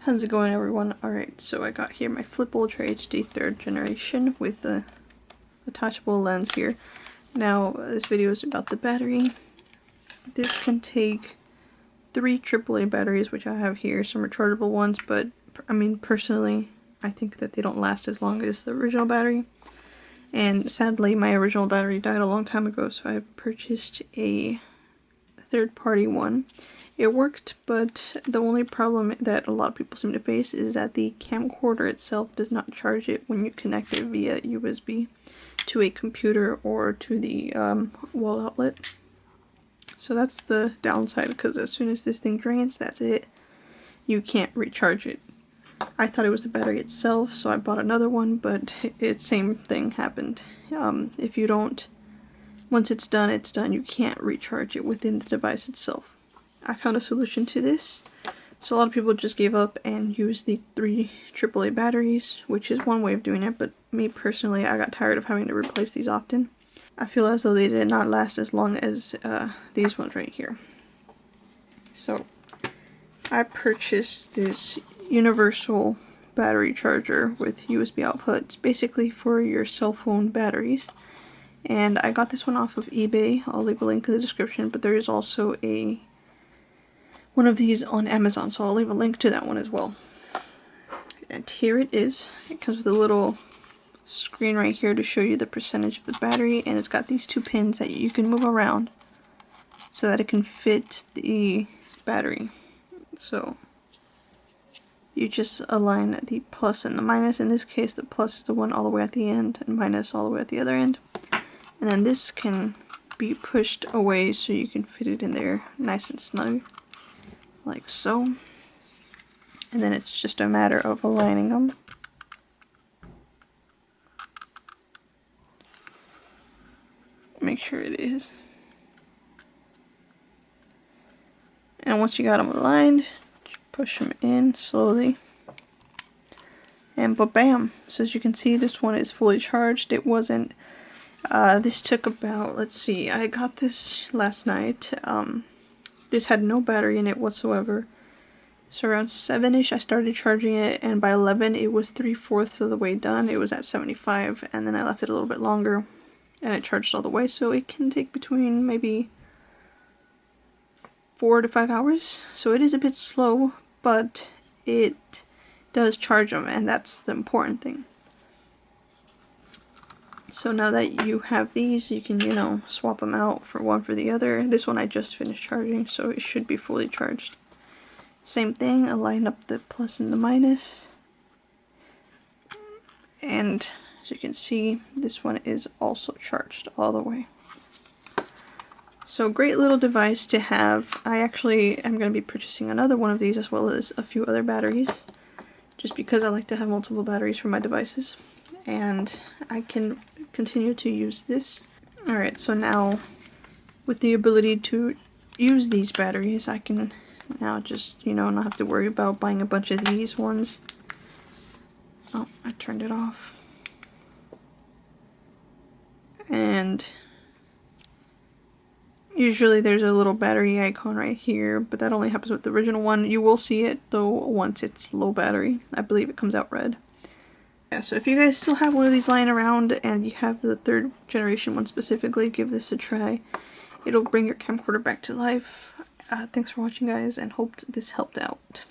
How's it going, everyone? Alright, so I got here my Flip Ultra HD 3rd generation with the attachable lens here. Now, this video is about the battery. This can take 3 AAA batteries, which I have here, some rechargeable ones, but I mean, personally, I think that they don't last as long as the original battery. And sadly, my original battery died a long time ago, so I purchased a third-party one. It worked, but the only problem that a lot of people seem to face is that the camcorder itself does not charge it when you connect it via USB to a computer or to the wall outlet. So that's the downside, because as soon as this thing drains, that's it. You can't recharge it. I thought it was the battery itself, so I bought another one, but same thing happened. If you don't, once it's done, it's done. You can't recharge it within the device itself. I found a solution to this. So a lot of people just gave up and used the 3 AAA batteries, which is one way of doing it, but me personally, I got tired of having to replace these often. I feel as though they did not last as long as these ones right here. So I purchased this universal battery charger with USB output. It's basically for your cell phone batteries. And I got this one off of eBay. I'll leave a link in the description, but there is also one of these on Amazon, so I'll leave a link to that one as well. And here it is. It comes with a little screen right here to show you the percentage of the battery, and it's got these 2 pins that you can move around so that it can fit the battery. So you just align the plus and the minus. In this case, the plus is the one all the way at the end and minus all the way at the other end. And then this can be pushed away so you can fit it in there nice and snug, like so. And then it's just a matter of aligning them. Make sure it is. And once you got them aligned, just push them in slowly. And bam! So as you can see, this one is fully charged. It wasn't. This took about, let's see, I got this last night. This had no battery in it whatsoever. So around 7-ish I started charging it, and by 11 it was 3/4 of the way done. It was at 75, and then I left it a little bit longer, and it charged all the way. So it can take between maybe 4 to 5 hours. So it is a bit slow, but it does charge them, and that's the important thing. So now that you have these, you can, you know, swap them out for one for the other. This one I just finished charging, so it should be fully charged. Same thing, align up the plus and the minus. And as you can see, this one is also charged all the way. So great little device to have. I actually am going to be purchasing another one of these, as well as a few other batteries, just because I like to have multiple batteries for my devices. And I can continue to use this. Alright, so now with the ability to use these batteries, I can now just, you know, not have to worry about buying a bunch of these ones. Oh, I turned it off. And usually there's a little battery icon right here, but that only happens with the original one. You will see it though once it's low battery. I believe it comes out red. Yeah, so if you guys still have one of these lying around and you have the 3rd generation one specifically, give this a try. It'll bring your camcorder back to life. Thanks for watching, guys, and hope this helped out.